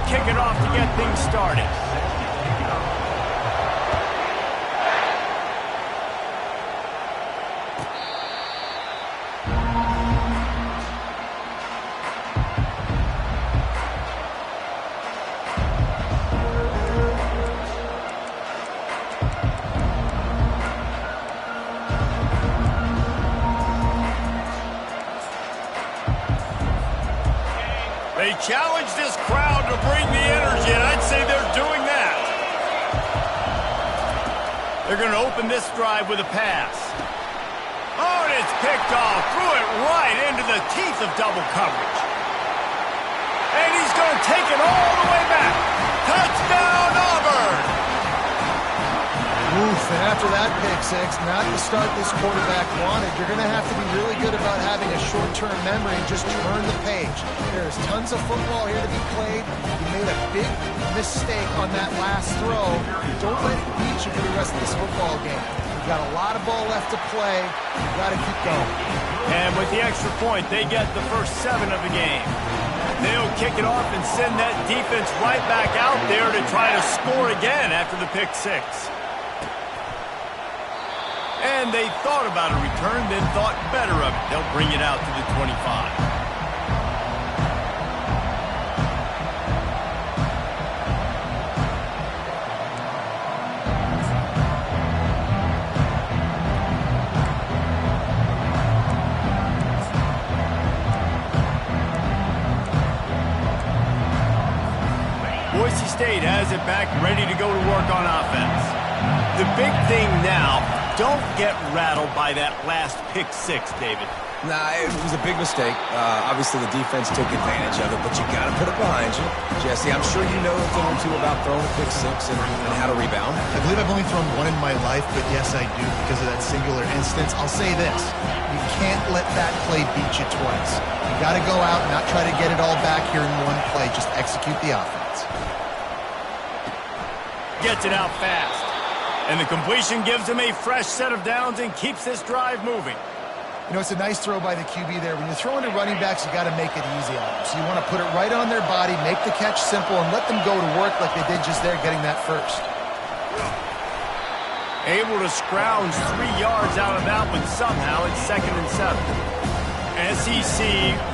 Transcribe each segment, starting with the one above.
kick it off to get things started. They challenge this crowd to bring the energy, and I'd say they're doing that. They're going to open this drive with a pass. Oh, and it's picked off. Threw it right into the teeth of double coverage. And he's going to take it all the way back. Touchdown, Auburn! Oof, and after that pick six, not the start this quarterback wanted. You're going to have to be really good about having a short-term memory and just turn the page. There's tons of football here to be played. You made a big mistake on that last throw. Don't let it beat you for the rest of this football game. You've got a lot of ball left to play. You've got to keep going. And with the extra point, they get the first 7 of the game. They'll kick it off and send that defense right back out there to try to score again after the pick six. And they thought about a return, then thought better of it. They'll bring it out to the 25. Boise State has it back, ready to go to work on offense. The big thing now, don't get rattled by that last pick six, David. Nah, it was a big mistake. Obviously, the defense took advantage of it, but you got to put it behind you. Jesse, I'm sure you know a thing or two about throwing a pick six and how to rebound. I believe I've only thrown one in my life, but yes, I do because of that singular instance. I'll say this. You can't let that play beat you twice. You got to go out and not try to get it all back here in one play. Just execute the offense. Gets it out fast. And the completion gives him a fresh set of downs and keeps this drive moving. You know, it's a nice throw by the QB there. When you're throwing to running backs, you got to make it easy on them. So you want to put it right on their body, make the catch simple, and let them go to work like they did just there, getting that first. Able to scrounge 3 yards out of that one somehow. It's 2nd and 7. SEC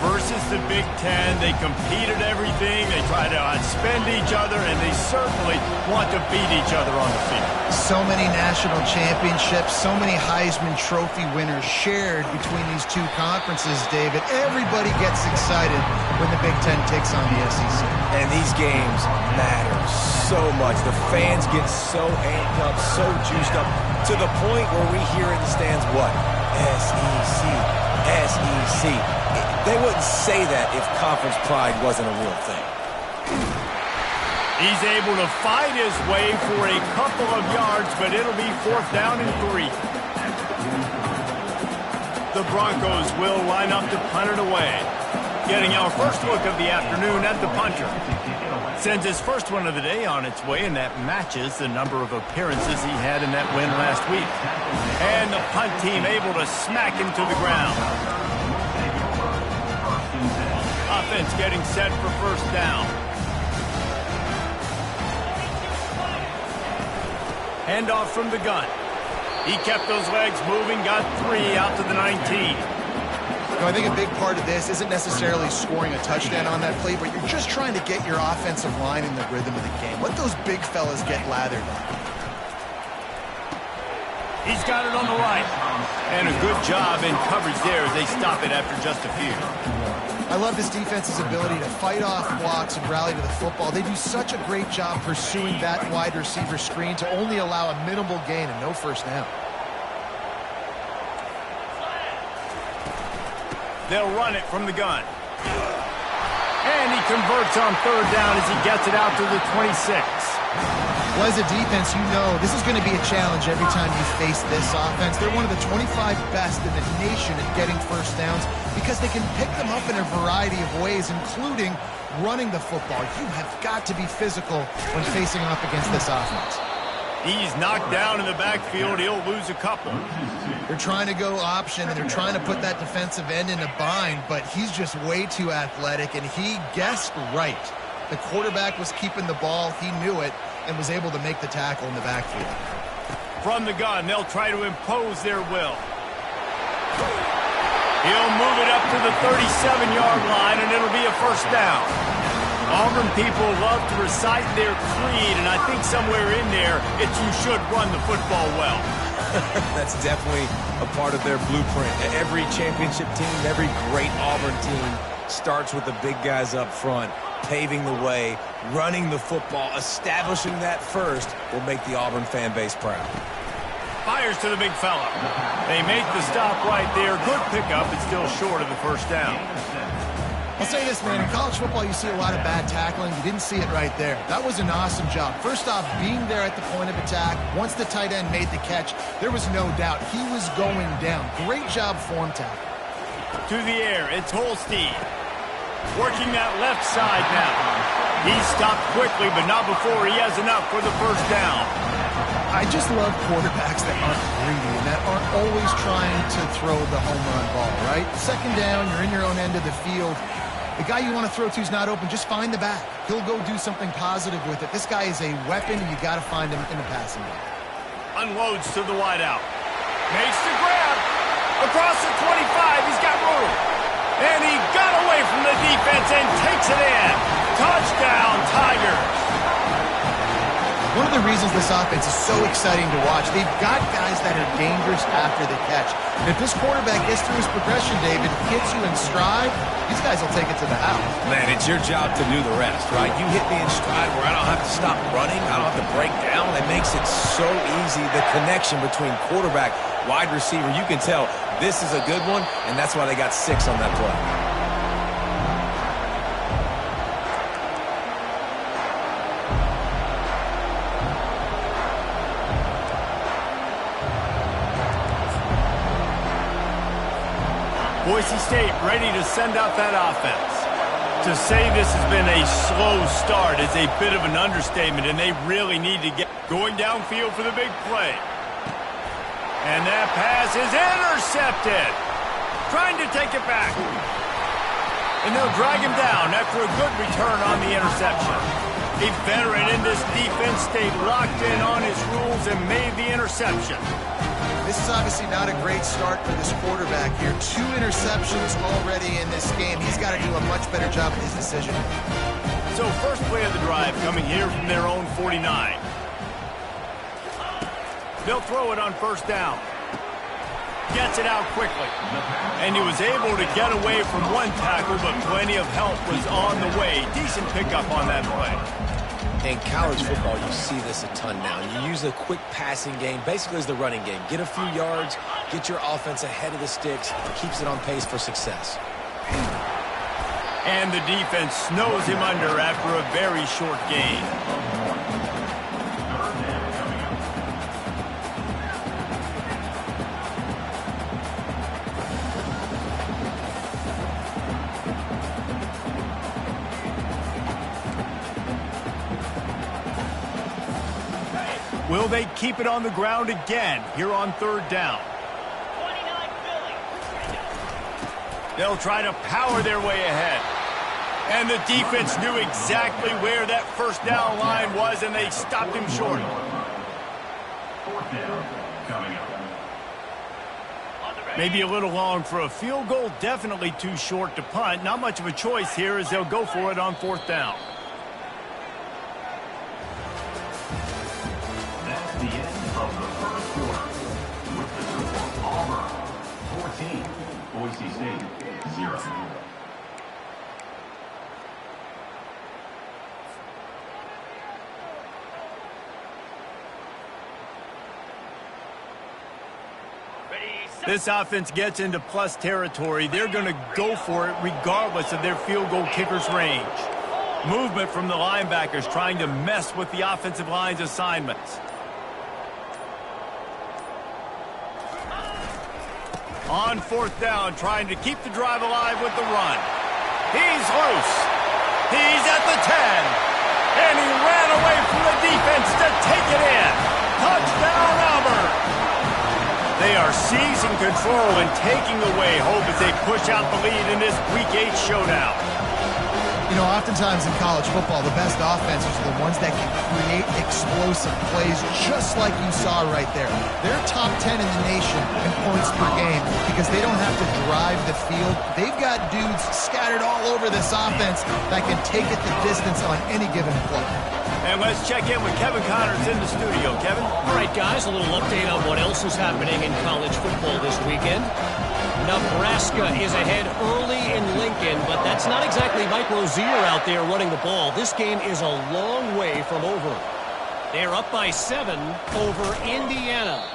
versus the Big Ten. They compete at everything. They try to outspend each other, and they certainly want to beat each other on the field. So many national championships, so many Heisman Trophy winners shared between these two conferences, David. Everybody gets excited when the Big Ten takes on the SEC. And these games matter so much. The fans get so amped up, so juiced up, to the point where we hear in the stands, what? SEC. SEC. They wouldn't say that if conference pride wasn't a real thing. He's able to fight his way for a couple of yards, but it'll be 4th down and 3. The Broncos will line up to punt it away. Getting our first look of the afternoon at the punter. Sends his first one of the day on its way, and that matches the number of appearances he had in that win last week. And the punt team able to smack him to the ground. Offense getting set for 1st down. Handoff from the gun. He kept those legs moving, got 3 out to the 19. You know, I think a big part of this isn't necessarily scoring a touchdown on that play, but you're just trying to get your offensive line in the rhythm of the game. Let those big fellas get lathered on. He's got it on the right. And a good job in coverage there as they stop it after just a few. I love this defense's ability to fight off blocks and rally to the football. They do such a great job pursuing that wide receiver screen to only allow a minimal gain and no 1st down. They'll run it from the gun. And he converts on 3rd down as he gets it out to the 26. Well, as a defense, you know this is going to be a challenge every time you face this offense. They're one of the 25 best in the nation at getting 1st downs because they can pick them up in a variety of ways, including running the football. You have got to be physical when facing off against this offense. He's knocked down in the backfield. He'll lose a couple. They're trying to go option, and they're trying to put that defensive end in a bind, but he's just way too athletic, and he guessed right. The quarterback was keeping the ball. He knew it and was able to make the tackle in the backfield. From the gun, they'll try to impose their will. He'll move it up to the 37-yard line, and it'll be a first down. Auburn people love to recite their creed, and I think somewhere in there, it's you should run the football well. That's definitely a part of their blueprint. Every championship team, every great Auburn team starts with the big guys up front, paving the way, running the football, establishing that first will make the Auburn fan base proud. Fires to the big fella. They make the stop right there. Good pickup. It's still short of the first down. I'll say this, man. In college football, you see a lot of bad tackling. You didn't see it right there. That was an awesome job. First off, being there at the point of attack. Once the tight end made the catch, there was no doubt he was going down. Great job form tackle. To the air, it's Holstein. Working that left side now. He stopped quickly, but not before he has enough for the first down. I just love quarterbacks that aren't greedy and that aren't always trying to throw the home run ball, right? Second down, you're in your own end of the field. The guy you want to throw to is not open. Just find the back. He'll go do something positive with it. This guy is a weapon, and you got to find him in the passing game. Unloads to the wideout. Makes the grab. Across the 25, he's got room. And he got away from the defense and takes it in. Touchdown, Tigers. One of the reasons this offense is so exciting to watch, they've got guys that are dangerous after the catch. And if this quarterback gets through his progression, David, hits you in stride, these guys will take it to the house. Man, it's your job to do the rest, right? You hit me in stride where I don't have to stop running, I don't have to break down. It makes it so easy, the connection between quarterback, wide receiver. You can tell this is a good one, and that's why they got 6 on that play. Boise State ready to send out that offense. To say this has been a slow start is a bit of an understatement, and they really need to get going downfield for the big play. And that pass is intercepted. Trying to take it back. And they'll drag him down after a good return on the interception. A veteran in this defense stayed locked in on his rules and made the interception. This is obviously not a great start for this quarterback here. 2 interceptions already in this game. He's got to do a much better job with his decision. So first play of the drive coming here from their own 49. They'll throw it on first down. Gets it out quickly. And he was able to get away from one tackle, but plenty of help was on the way. Decent pickup on that play. In college football, you see this a ton now. You use a quick passing game, basically as the running game. Get a few yards, get your offense ahead of the sticks, keeps it on pace for success. And the defense snows him under after a very short gain. Will they keep it on the ground again here on third down? They'll try to power their way ahead. And the defense knew exactly where that first down line was, and they stopped him short. Maybe a little long for a field goal, definitely too short to punt. Not much of a choice here as they'll go for it on fourth down. The end of the first quarter. With the score, Auburn 14, Boise State 0. This offense gets into plus territory. They're going to go for it regardless of their field goal kicker's range. Movement from the linebackers trying to mess with the offensive line's assignments. On fourth down, trying to keep the drive alive with the run. He's loose. He's at the 10. And he ran away from the defense to take it in. Touchdown, Auburn. They are seizing control and taking away hope as they push out the lead in this Week 8 showdown. You know, oftentimes in college football, the best offenses are the ones that can create explosive plays, just like you saw right there. They're top 10 in the nation in points per game because they don't have to drive the field. They've got dudes scattered all over this offense that can take it the distance on any given play. And let's check in with Kevin Connors in the studio. Kevin? All right, guys, a little update on what else is happening in college football this weekend. Nebraska is ahead early in Lincoln, but that's not exactly Mike Rozier out there running the ball. This game is a long way from over. They're up by 7 over Indiana.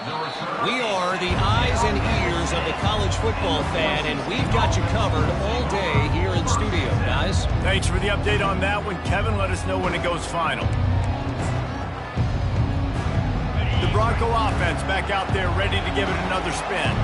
We are the eyes and ears of the college football fan, and we've got you covered all day here in studio, guys. Thanks for the update on that one, Kevin. Let us know when it goes final. The Bronco offense back out there ready to give it another spin.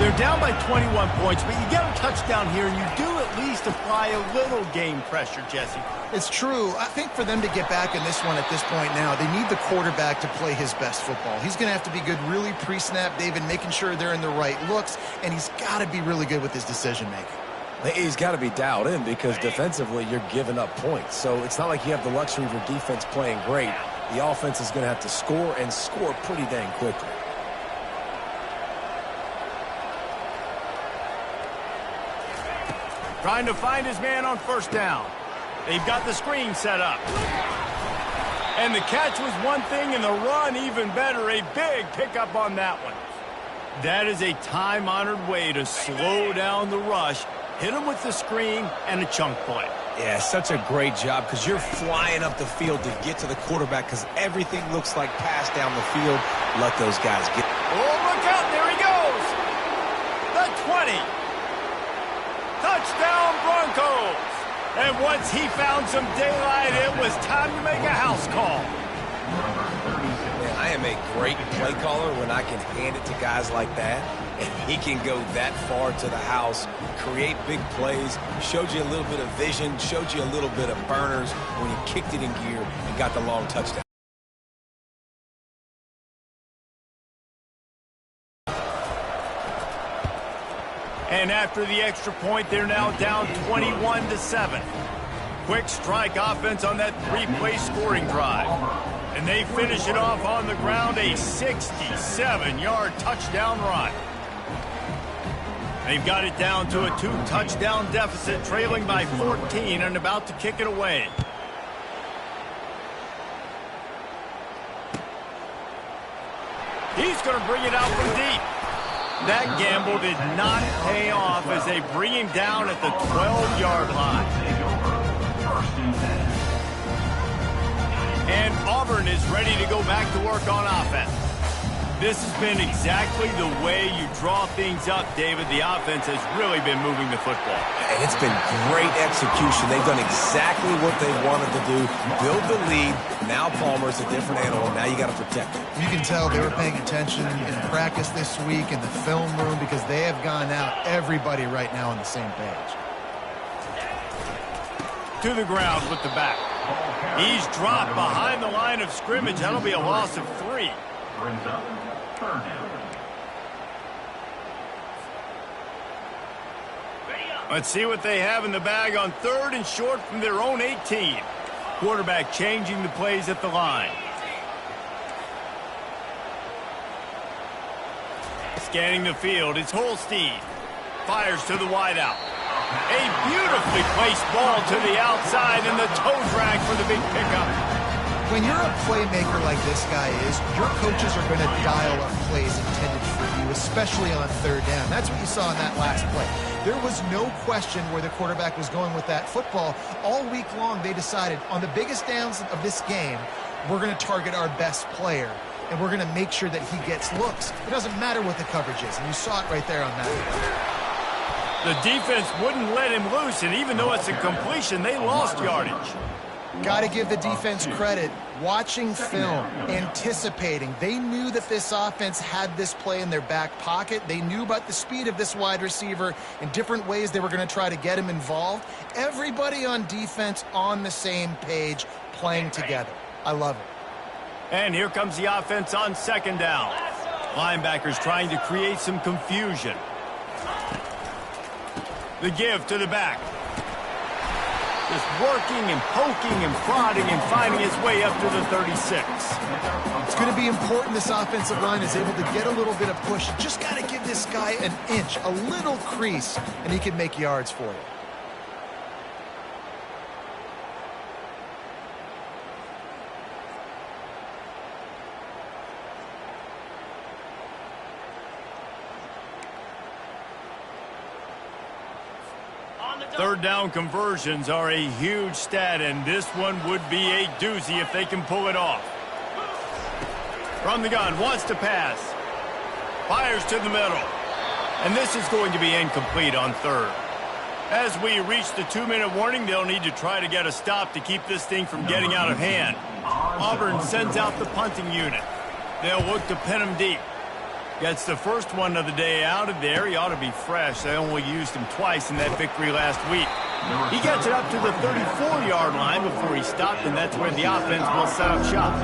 They're down by 21 points, but you get a touchdown here, and you do at least apply a little game pressure, Jesse. It's true. I think for them to get back in this one at this point now, they need the quarterback to play his best football. He's going to have to be good really pre-snap, David, making sure they're in the right looks, and he's got to be really good with his decision-making. He's got to be dialed in because defensively you're giving up points. So it's not like you have the luxury of your defense playing great. The offense is going to have to score and score pretty dang quickly. Trying to find his man on first down. They've got the screen set up. And the catch was one thing, and the run even better. A big pickup on that one. That is a time-honored way to slow down the rush, hit him with the screen, and a chunk play. Yeah, such a great job because you're flying up the field to get to the quarterback because everything looks like pass down the field. Let those guys get. Oh, look out. There he goes. The 20. Touchdown, Broncos. And once he found some daylight, it was time to make a house call. Man, I am a great play caller when I can hand it to guys like that. And he can go that far to the house, create big plays, showed you a little bit of vision, showed you a little bit of burners when he kicked it in gear and got the long touchdown. And after the extra point, they're now down 21-7. Quick strike offense on that 3-play scoring drive. And they finish it off on the ground, a 67-yard touchdown run. They've got it down to a 2-touchdown deficit, trailing by 14 and about to kick it away. He's going to bring it out from deep. That gamble did not pay off as they bring him down at the 12-yard line. And Auburn is ready to go back to work on offense. This has been exactly the way you draw things up, David. The offense has really been moving the football. And it's been great execution. They've done exactly what they wanted to do. Build the lead. Now Palmer's a different animal. Now you got to protect him. You can tell they were paying attention in practice this week in the film room because they have gone out, everybody right now on the same page. To the ground with the back. He's dropped behind the line of scrimmage. That'll be a loss of 3. Brings up third down. Let's see what they have in the bag on 3rd and short from their own 18. Quarterback changing the plays at the line. Scanning the field, it's Holstein. Fires to the wideout. A beautifully placed ball to the outside and the toe drag for the big pickup. When you're a playmaker like this guy is, your coaches are going to dial up plays intended for you, especially on 3rd down. That's what you saw in that last play. There was no question where the quarterback was going with that football. All week long, they decided on the biggest downs of this game, we're going to target our best player, and we're going to make sure that he gets looks. It doesn't matter what the coverage is, and you saw it right there on that. The defense wouldn't let him loose, and even though it's a completion, they lost yardage. Got to give the defense credit. Watching film, anticipating. They knew that this offense had this play in their back pocket. They knew about the speed of this wide receiver and different ways they were going to try to get him involved. Everybody on defense on the same page, playing together. I love it. And here comes the offense on 2nd down. Linebackers trying to create some confusion. The give to the back. Just working and poking and prodding and finding his way up to the 36. It's going to be important this offensive line is able to get a little bit of push. You just got to give this guy an inch, a little crease, and he can make yards for you. Third down conversions are a huge stat, and this one would be a doozy if they can pull it off. From the gun, wants to pass. Fires to the middle. And this is going to be incomplete on third. As we reach the 2-minute warning, they'll need to try to get a stop to keep this thing from getting out of hand. Auburn sends out the punting unit. They'll look to pin him deep. Gets the first one of the day out of there. He ought to be fresh. They only used him twice in that victory last week. He gets it up to the 34-yard line before he stopped, and that's where the offense will set up shop.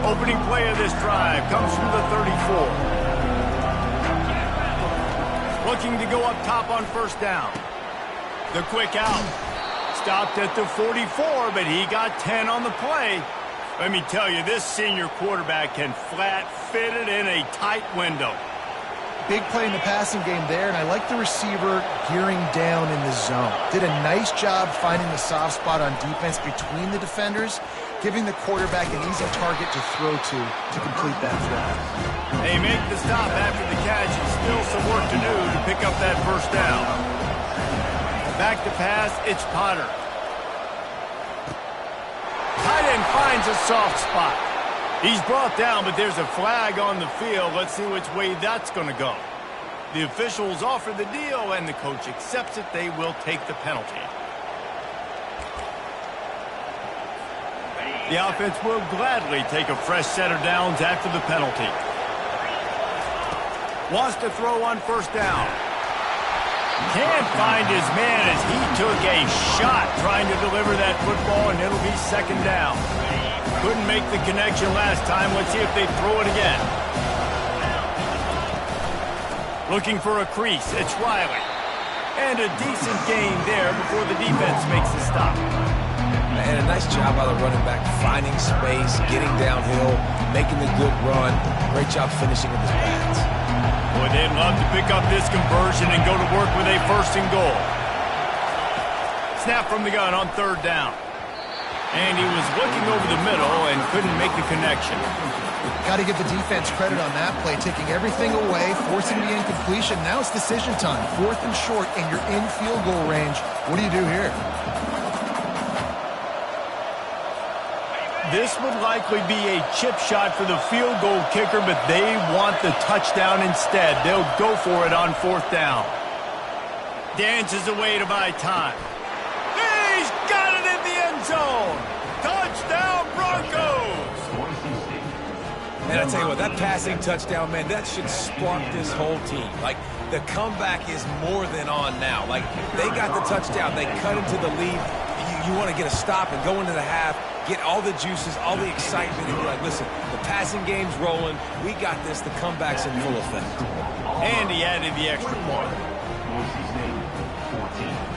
Opening play of this drive comes from the 34. Looking to go up top on first down. The quick out. Stopped at the 44, but he got 10 on the play. Let me tell you, this senior quarterback can flat fit it in a tight window. Big play in the passing game there, and I like the receiver gearing down in the zone. Did a nice job finding the soft spot on defense between the defenders, giving the quarterback an easy target to throw to complete that throw. They make the stop after the catch, and still some work to do to pick up that first down. Back to pass, it's Potter. Tight end finds a soft spot. He's brought down, but there's a flag on the field. Let's see which way that's going to go. The officials offer the deal, and the coach accepts it. They will take the penalty. The offense will gladly take a fresh set of downs after the penalty. Wants to throw on first down. Can't find his man as he took a shot trying to deliver that football, and it'll be second down. Couldn't make the connection last time. Let's see if they throw it again. Looking for a crease. It's Riley. And a decent gain there before the defense makes the stop. And a nice job by the running back, finding space, getting downhill, making the good run. Great job finishing with his pads. Boy, they'd love to pick up this conversion and go to work with a first and goal. Snap from the gun on third down. And he was looking over the middle and couldn't make the connection. Got to give the defense credit on that play, taking everything away, forcing the incompletion. Now it's decision time. Fourth and short, and you're in field goal range. What do you do here? This would likely be a chip shot for the field goal kicker, but they want the touchdown instead. They'll go for it on fourth down. Dances away to buy time. He's got it in the end zone. Touchdown, Broncos. Man, I tell you what, that passing touchdown, man, that should spark this whole team. Like, the comeback is more than on now. Like, they got the touchdown. They cut into the lead. You want to get a stop and go into the half, get all the juices, all the excitement, and be like, listen, the passing game's rolling. We got this. The comeback's in full effect. And he added the extra point. Boise State, 14.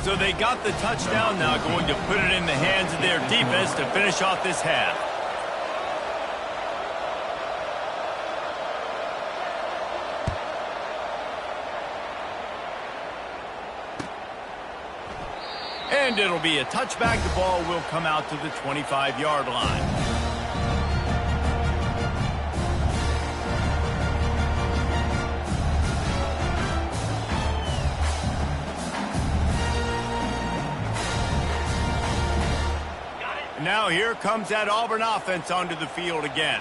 So they got the touchdown, now going to put it in the hands of their defense to finish off this half. And it'll be a touchback. The ball will come out to the 25-yard line. Now here comes that Auburn offense onto the field again.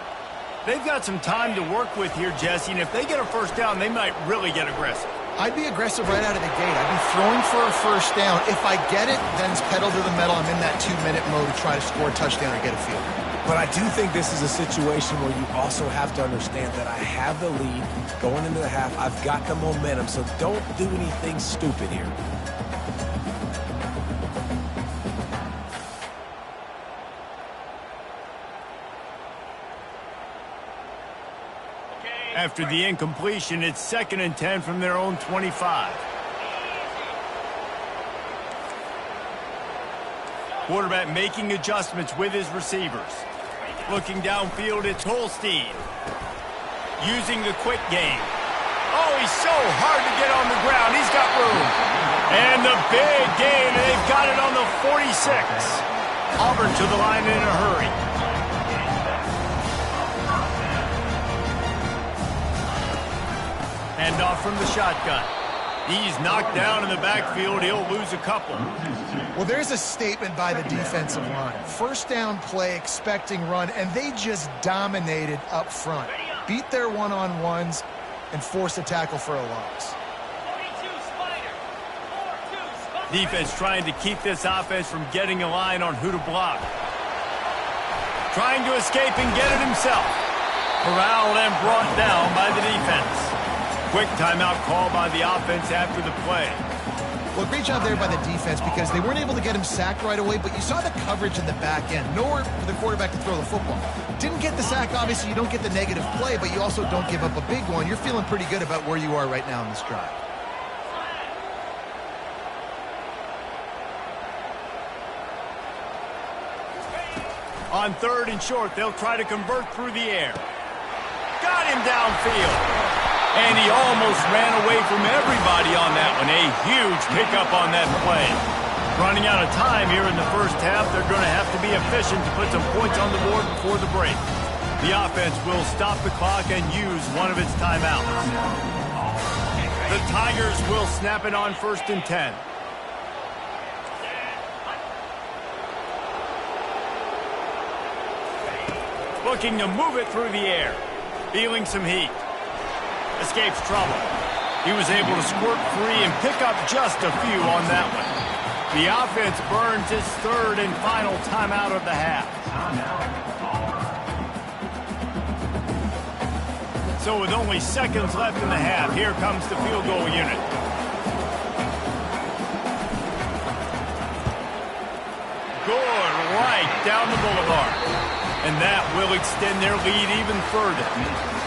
They've got some time to work with here, Jesse, and if they get a first down, they might really get aggressive. I'd be aggressive right out of the gate. I'd be throwing for a first down. If I get it, then it's pedal to the metal. I'm in that 2-minute mode to try to score a touchdown or get a field goal. But I do think this is a situation where you also have to understand that I have the lead going into the half. I've got the momentum, so don't do anything stupid here. After the incompletion, it's 2nd and 10 from their own 25. Quarterback making adjustments with his receivers. Looking downfield, it's Holstein. Using the quick game. Oh, he's so hard to get on the ground. He's got room. And the big gain, and they've got it on the 46. Auburn to the line in a hurry. Hand off from the shotgun. He's knocked down in the backfield. He'll lose a couple. Well, there's a statement by the defensive line. First down play, expecting run, and they just dominated up front. Beat their one-on-ones and forced a tackle for a loss. Defense trying to keep this offense from getting a line on who to block. Trying to escape and get it himself. Corralled and brought down by the defense. Quick timeout call by the offense after the play. Well, great job there by the defense because they weren't able to get him sacked right away, but you saw the coverage in the back end. Nowhere for the quarterback to throw the football. Didn't get the sack, obviously. You don't get the negative play, but you also don't give up a big one. You're feeling pretty good about where you are right now in this drive. On 3rd and short, they'll try to convert through the air. Got him downfield. And he almost ran away from everybody on that one. A huge pickup on that play. Running out of time here in the first half. They're going to have to be efficient to put some points on the board before the break. The offense will stop the clock and use one of its timeouts. The Tigers will snap it on 1st and 10. Looking to move it through the air. Feeling some heat. Escapes trouble. He was able to squirt free and pick up just a few on that one. The offense burns its 3rd and final timeout of the half. So with only seconds left in the half, here comes the field goal unit. Good, right down the boulevard. And that will extend their lead even further.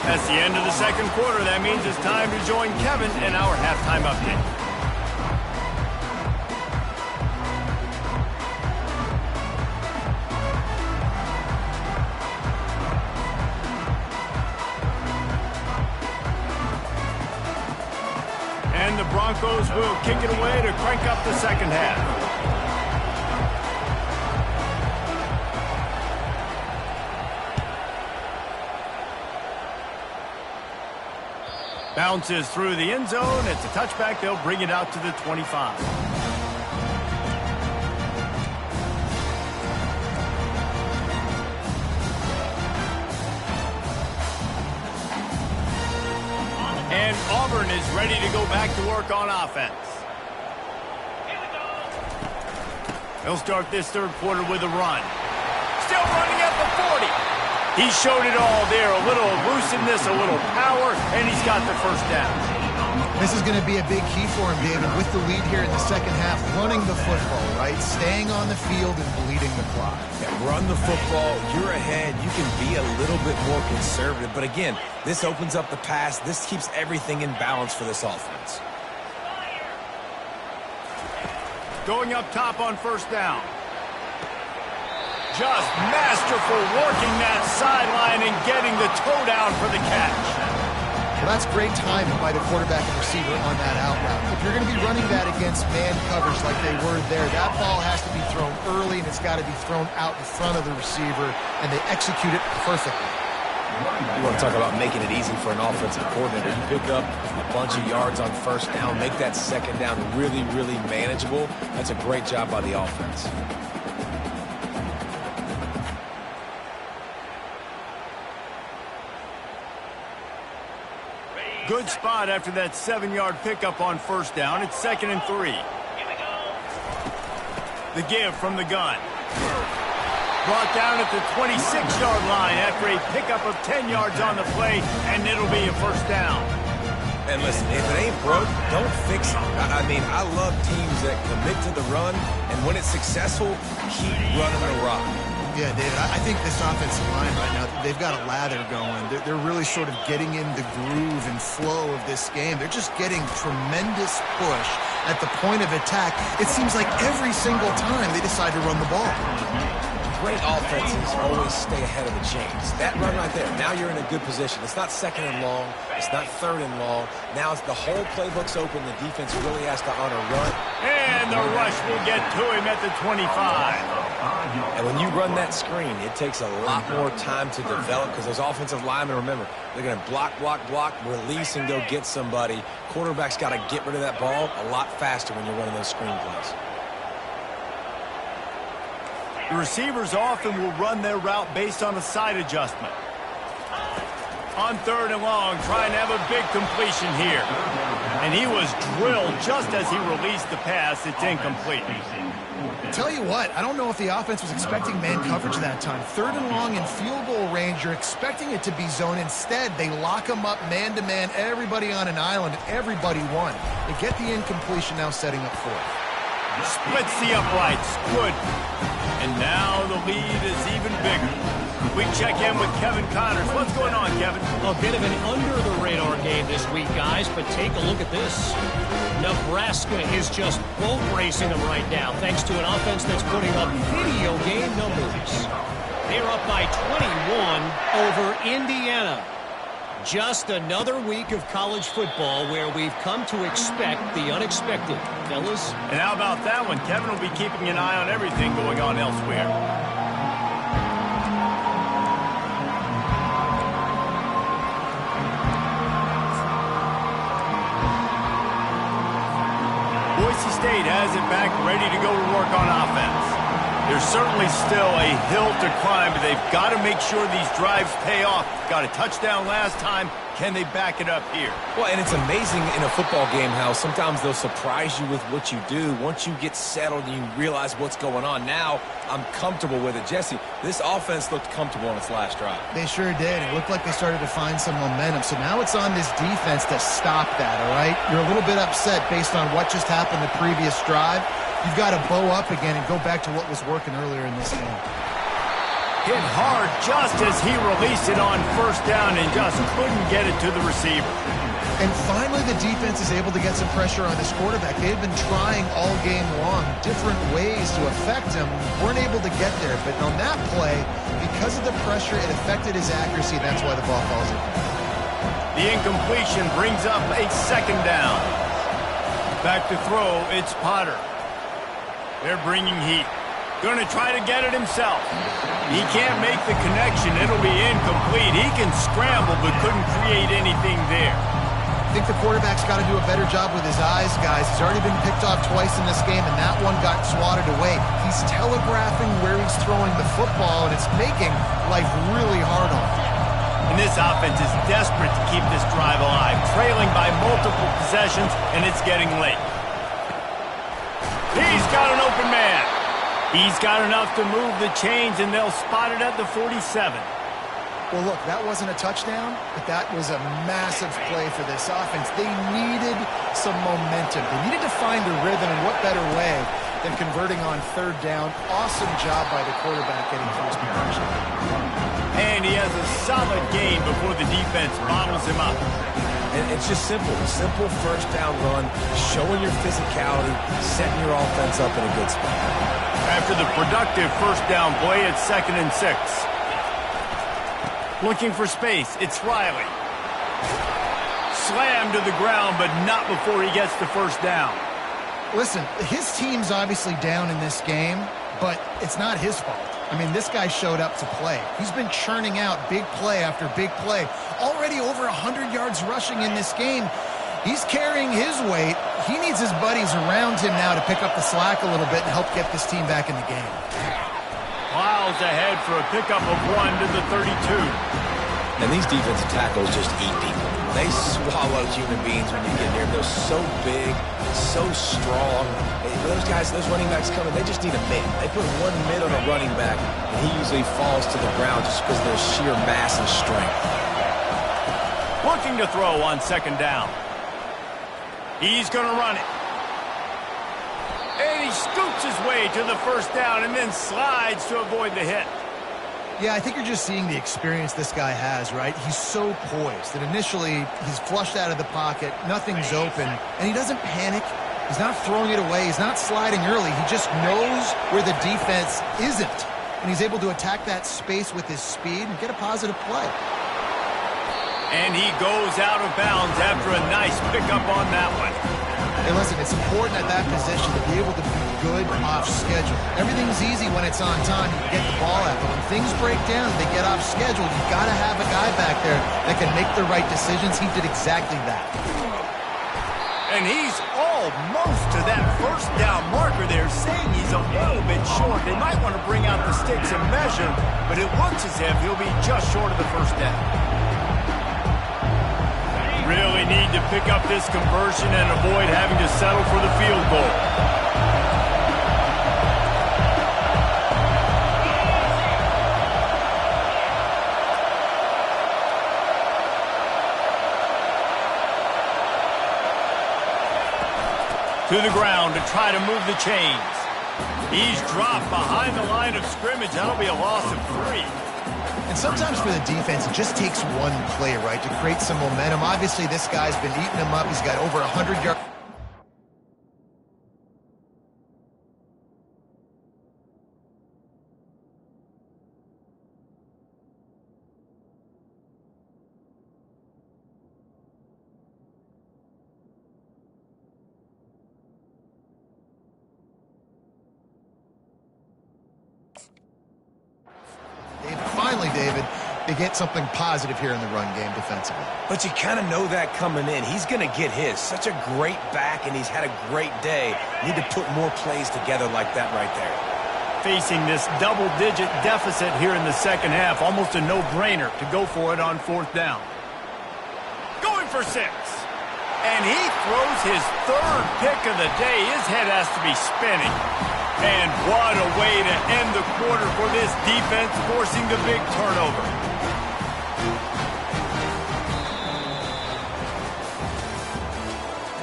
That's the end of the 2nd quarter. That means it's time to join Kevin in our halftime update. And the Broncos will kick it away to crank up the 2nd half. Bounces through the end zone. It's a touchback. They'll bring it out to the 25. And Auburn is ready to go back to work on offense. They'll start this 3rd quarter with a run. Still running at the 40. He showed it all there. A little elusiveness, a little power, and he's got the first down. This is going to be a big key for him, David, with the lead here in the 2nd half, running the football, right? Staying on the field and bleeding the clock. Yeah, run the football. You're ahead. You can be a little bit more conservative. But again, this opens up the pass. This keeps everything in balance for this offense. Going up top on 1st down. Just masterful working that sideline and getting the toe down for the catch. Well, that's great timing by the quarterback and receiver on that out route. If you're going to be running that against man coverage like they were there, that ball has to be thrown early and it's got to be thrown out in front of the receiver, and they execute it perfectly. You want to talk about making it easy for an offensive coordinator. You pick up a bunch of yards on 1st down, make that 2nd down really, really manageable. That's a great job by the offense. Good spot after that 7-yard pickup on 1st down. It's 2nd and 3. The give from the gun. Brought down at the 26-yard line after a pickup of 10 yards on the play, and it'll be a first down. And listen, if it ain't broke, don't fix it. I mean, I love teams that commit to the run, and when it's successful, keep running the rock. Yeah, David, I think this offensive line right now, they've got a lather going. They're really sort of getting in the groove and flow of this game. They're just getting tremendous push at the point of attack. It seems like every single time they decide to run the ball. Great offenses always stay ahead of the chains. That run right there, now you're in a good position. It's not second and long. It's not third and long. Now it's the whole playbook's open. The defense really has to honor run. And the rush will get to him at the 25. And when you run that screen, it takes a lot more time to develop because those offensive linemen, remember, they're going to block, release, and go get somebody. Quarterback's got to get rid of that ball a lot faster when you're running those screen plays. The receivers often will run their route based on a side adjustment. On third and long, trying to have a big completion here. And he was drilled just as he released the pass. It's incomplete. Tell you what, I don't know if the offense was expecting man coverage that time. Third and long in field goal range, you're expecting it to be zone. Instead, they lock them up man-to-man, everybody on an island, everybody won. They get the incompletion, now setting up fourth. Splits the uprights. Good. And now the lead is even bigger. We check in with Kevin Connors. What's going on, Kevin? A bit of an under-the-radar game this week, guys, but take a look at this. Nebraska is just boat racing them right now, thanks to an offense that's putting up video game numbers. They're up by 21 over Indiana. Just another week of college football where we've come to expect the unexpected, fellas. And how about that one? Kevin will be keeping an eye on everything going on elsewhere. Boise State has it back, ready to go to work on offense. There's certainly still a hill to climb, but they've got to make sure these drives pay off. Got a touchdown last time. Can they back it up here? Well, and it's amazing in a football game how sometimes they'll surprise you with what you do. Once you get settled and you realize what's going on, now I'm comfortable with it. Jesse, this offense looked comfortable on its last drive. They sure did. It looked like they started to find some momentum. So now it's on this defense to stop that, all right? You're a little bit upset based on what just happened the previous drive. You've got to bow up again and go back to what was working earlier in this game. Hit hard just as he released it on first down and just couldn't get it to the receiver. And finally the defense is able to get some pressure on this quarterback. They've been trying all game long different ways to affect him. Weren't able to get there. But on that play, because of the pressure, it affected his accuracy. That's why the ball falls in. The incompletion brings up a second down. Back to throw, it's Potter. They're bringing heat. Going to try to get it himself. He can't make the connection. It'll be incomplete. He can scramble but couldn't create anything there. I think the quarterback's got to do a better job with his eyes, guys. He's already been picked off twice in this game, and that one got swatted away. He's telegraphing where he's throwing the football, and it's making life really hard on him. And this offense is desperate to keep this drive alive, trailing by multiple possessions, and it's getting late. He's got an open man. He's got enough to move the chains, and they'll spot it at the 47. Well, look, that wasn't a touchdown, but that was a massive play for this offense. They needed some momentum. They needed to find a rhythm, and what better way than converting on third down. Awesome job by the quarterback getting first conversion. And he has a solid gain before the defense bottles him up. And it's just simple. Simple first down run, showing your physicality, setting your offense up in a good spot. After the productive first down play, it's 2nd and 6. Looking for space, it's Riley. Slammed to the ground, but not before he gets the first down. Listen, his team's obviously down in this game, but it's not his fault. I mean, this guy showed up to play. He's been churning out big play after big play. Already over 100 yards rushing in this game. He's carrying his weight. He needs his buddies around him now to pick up the slack a little bit and help get this team back in the game. Miles ahead for a pickup of 1 to the 32. And these defensive tackles just eat people. They swallow human beings when you get near them. They're so big, so strong. Those guys, those running backs coming, they just need a mid. They put one mid on a running back, and he usually falls to the ground just because of their sheer mass and strength. Looking to throw on second down. He's going to run it. And he scoots his way to the first down and then slides to avoid the hit. Yeah, I think you're just seeing the experience this guy has, right? He's so poised that initially he's flushed out of the pocket, nothing's open, and he doesn't panic. He's not throwing it away. He's not sliding early. He just knows where the defense isn't, and he's able to attack that space with his speed and get a positive play. And he goes out of bounds after a nice pickup on that one. Hey, listen, it's important at that position to be able to be good off schedule. Everything's easy when it's on time. You get the ball out. But when things break down, they get off schedule, you've got to have a guy back there that can make the right decisions. He did exactly that. And he's almost to that first down marker there, saying he's a little bit short. They might want to bring out the sticks and measure, but it looks as if he'll be just short of the first down. Really need to pick up this conversion and avoid having to settle for the field goal. To the ground to try to move the chains. He's dropped behind the line of scrimmage. That'll be a loss of 3. And sometimes for the defense, it just takes one play, right, to create some momentum. Obviously, this guy's been eating him up. He's got over 100 yards. Finally, David, they get something positive here in the run game defensively. But you kind of know that coming in. He's going to get his. Such a great back, and he's had a great day. Need to put more plays together like that right there. Facing this double-digit deficit here in the second half, almost a no-brainer to go for it on fourth down. Going for 6. And he throws his third pick of the day. His head has to be spinning. And what a way to end the quarter for this defense, forcing the big turnover.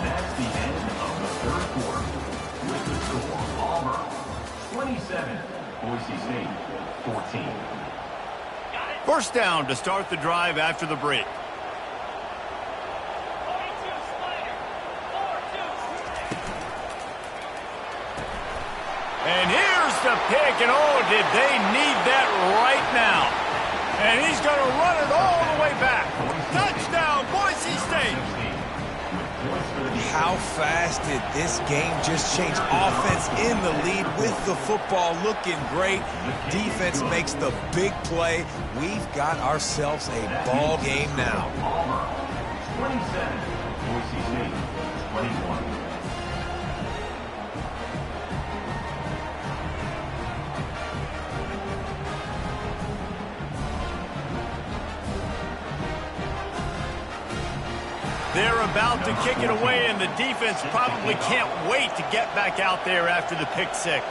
That's the end of the third quarter. With the score, Auburn 27, Boise State 14. First down to start the drive after the break. And here's the pick, and oh, did they need that right now. And he's going to run it all the way back. Touchdown, Boise State. How fast did this game just change? Offense in the lead with the football looking great. Defense makes the big play. We've got ourselves a ball game now. 27, Boise State 21. They're about to kick it away, and the defense probably can't wait to get back out there after the pick 6.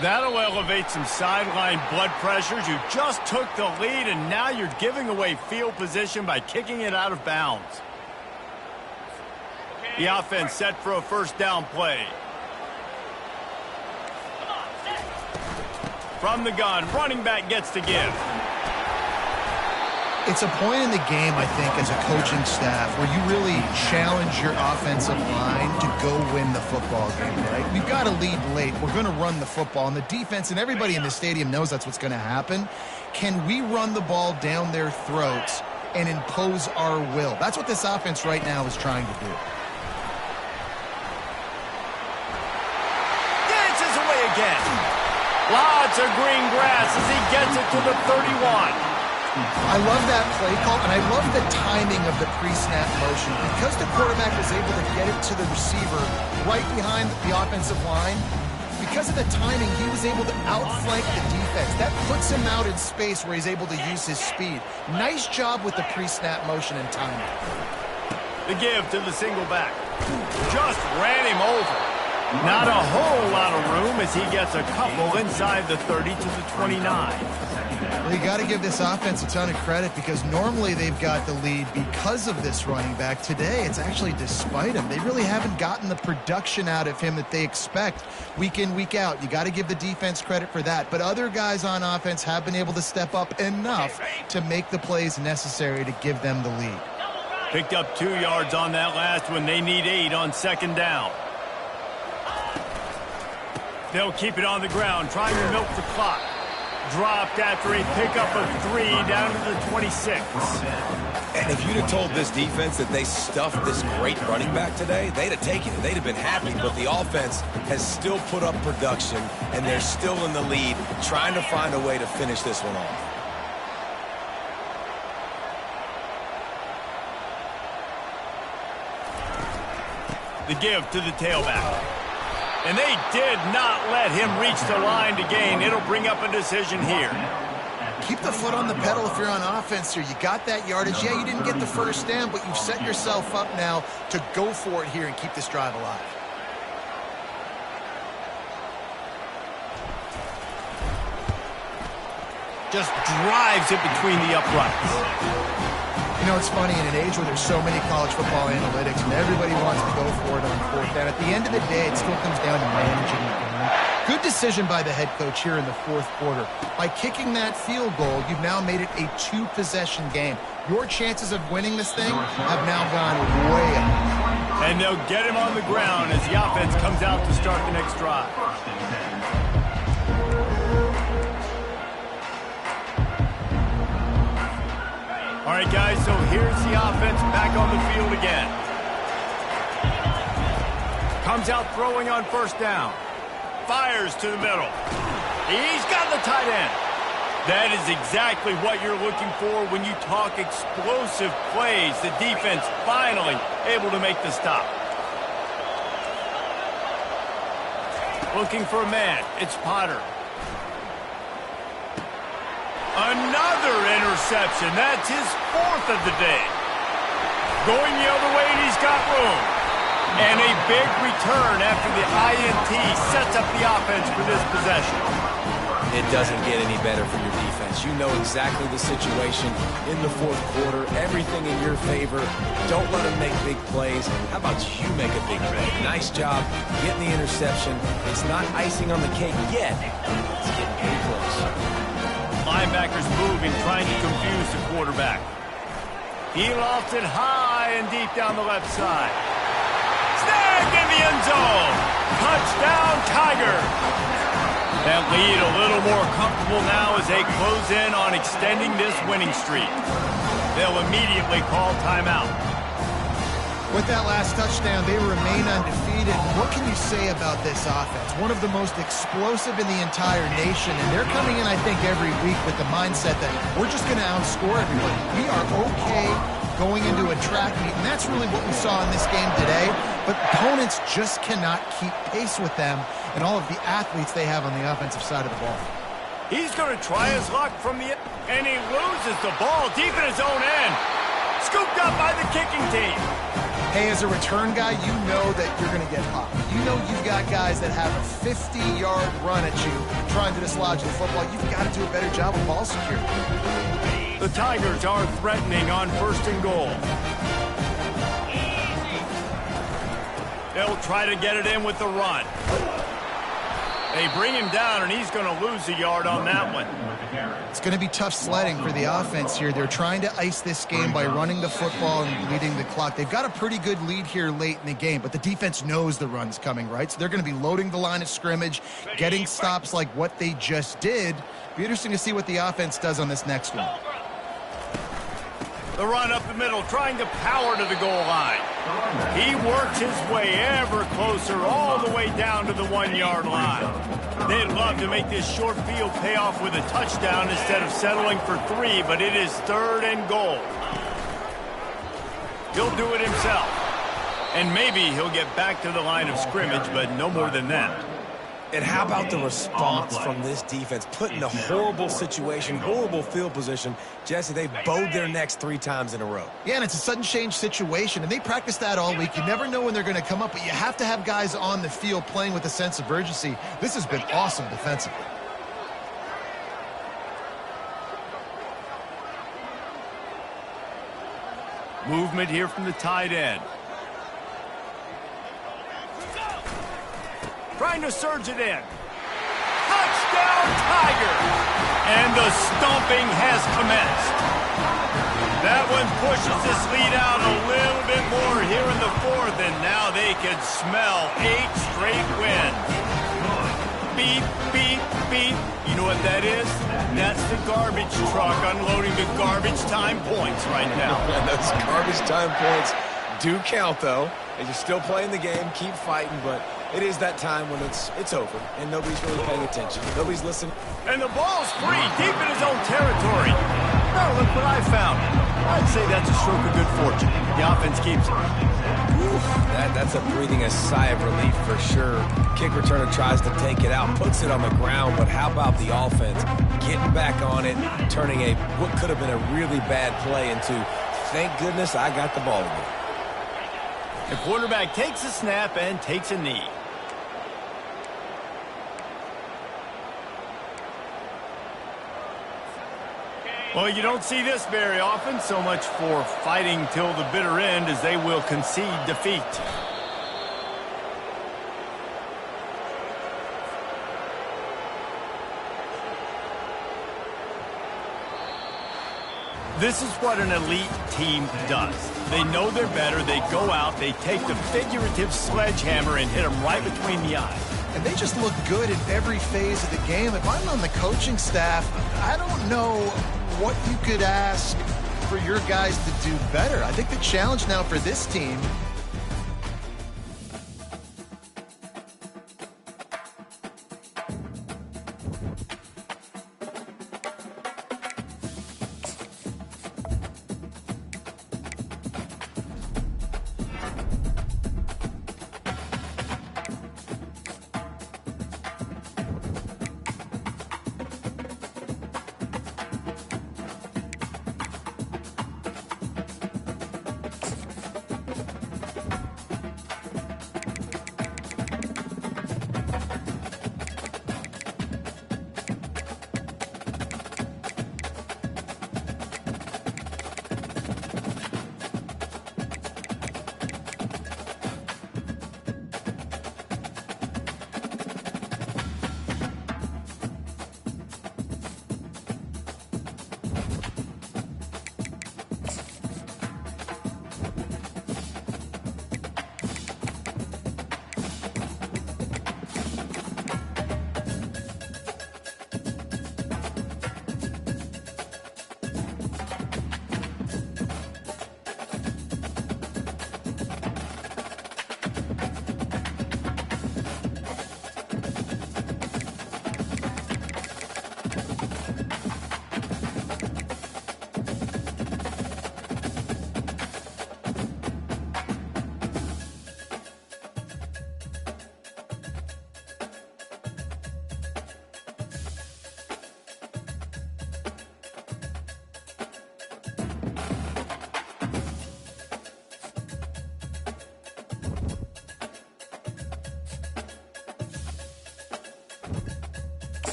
That'll elevate some sideline blood pressures. You just took the lead, and now you're giving away field position by kicking it out of bounds. The offense set for a first down play. From the gun, running back gets to give. It's a point in the game, I think, as a coaching staff where you really challenge your offensive line to go win the football game, right? We've got to lead late. We're going to run the football, and the defense and everybody in the stadium knows that's what's going to happen. Can we run the ball down their throats and impose our will? That's what this offense right now is trying to do. Dances away again. Lots of green grass as he gets it to the 31. I love that play call, and I love the timing of the pre-snap motion. Because the quarterback was able to get it to the receiver right behind the offensive line, because of the timing, he was able to outflank the defense. That puts him out in space where he's able to use his speed. Nice job with the pre-snap motion and timing. The give to the single back. Just ran him over. Not a whole lot of room as he gets a couple inside the 30 to the 29. Well, you got to give this offense a ton of credit because normally they've got the lead because of this running back. Today, it's actually despite him. They really haven't gotten the production out of him that they expect week in, week out. You got to give the defense credit for that. But other guys on offense have been able to step up enough to make the plays necessary to give them the lead. Picked up 2 yards on that last one. They need 8 on second down. They'll keep it on the ground, trying to milk the clock. Dropped after a pickup of 3 down to the 26. And if you'd have told this defense that they stuffed this great running back today, they'd have taken it. They'd have been happy. But the offense has still put up production, and they're still in the lead, trying to find a way to finish this one off. The give to the tailback. And they did not let him reach the line to gain. It'll bring up a decision here. Keep the foot on the pedal if you're on offense here. You got that yardage. Yeah, you didn't get the first down, but you've set yourself up now to go for it here and keep this drive alive. Just drives it between the uprights. You know, it's funny, in an age where there's so many college football analytics and everybody wants to go for it on fourth down, at the end of the day, it still comes down to managing the game. Good decision by the head coach here in the fourth quarter. By kicking that field goal, you've now made it a 2-possession game. Your chances of winning this thing have now gone way up. And they'll get him on the ground as the offense comes out to start the next drive. All right, guys, so here's the offense back on the field again. Comes out throwing on first down. Fires to the middle. He's got the tight end. That is exactly what you're looking for when you talk explosive plays. The defense finally able to make the stop. Looking for a man. It's Potter. Another interception. That's his 4th of the day. Going the other way, and he's got room. And a big return after the INT sets up the offense for this possession. It doesn't get any better from your defense. You know exactly the situation in the fourth quarter. Everything in your favor. Don't let them make big plays. How about you make a big play? Nice job getting the interception. It's not icing on the cake yet. It's getting pretty close. Linebackers moving, trying to confuse the quarterback. He lofts it high and deep down the left side. Snagged in the end zone. Touchdown, Tigers. That lead a little more comfortable now as they close in on extending this winning streak. They'll immediately call timeout. With that last touchdown, they remain undefeated. What can you say about this offense? One of the most explosive in the entire nation, and they're coming in, I think, every week with the mindset that we're just going to outscore everybody. We are okay going into a track meet, and that's really what we saw in this game today. But opponents just cannot keep pace with them and all of the athletes they have on the offensive side of the ball. He's going to try his luck from the end, and he loses the ball deep in his own end. Scooped up by the kicking team. Hey, as a return guy, you know that you're going to get popped. You know you've got guys that have a 50-yard run at you trying to dislodge the football. You've got to do a better job of ball security. The Tigers are threatening on 1st and goal. They'll try to get it in with the run. They bring him down, and he's going to lose a yard on that one. It's going to be tough sledding for the offense here. They're trying to ice this game by running the football and leading the clock. They've got a pretty good lead here late in the game, but the defense knows the run's coming, right? So they're going to be loading the line of scrimmage, getting stops like what they just did. Be interesting to see what the offense does on this next one. The run up the middle, trying to power to the goal line. He works his way ever closer, all the way down to the 1-yard line. They'd love to make this short field pay off with a touchdown instead of settling for 3, but it is 3rd and goal. He'll do it himself. And maybe he'll get back to the line of scrimmage, but no more than that. And how about the response from this defense? Put in a horrible situation, horrible field position. Jesse, they bowed their necks 3 times in a row. Yeah, and it's a sudden change situation, and they practice that all week. You never know when they're going to come up, but you have to have guys on the field playing with a sense of urgency. This has been awesome defensively. Movement here from the tight end. Trying to surge it in. Touchdown, Tiger! And the stomping has commenced. That one pushes this lead out a little bit more here in the 4th, and now they can smell 8 straight wins. Beep, beep, beep. You know what that is? That's the garbage truck unloading the garbage time points right now. Those garbage time points do count, though. And you're still playing the game, keep fighting, but it is that time when it's over, and nobody's really paying attention. Nobody's listening. And the ball's free, deep in his own territory. Now look what I found. I'd say that's a stroke of good fortune. The offense keeps it. That's a breathing a sigh of relief for sure. Kick returner tries to take it out, puts it on the ground, but how about the offense getting back on it, turning what could have been a really bad play into, thank goodness I got the ball again. The quarterback takes a snap and takes a knee. Well, you don't see this very often, so much for fighting till the bitter end as they will concede defeat. This is what an elite team does. They know they're better, they go out, they take the figurative sledgehammer and hit them right between the eyes. And they just look good in every phase of the game. If I'm on the coaching staff, I don't know what you could ask for your guys to do better. I think the challenge now for this team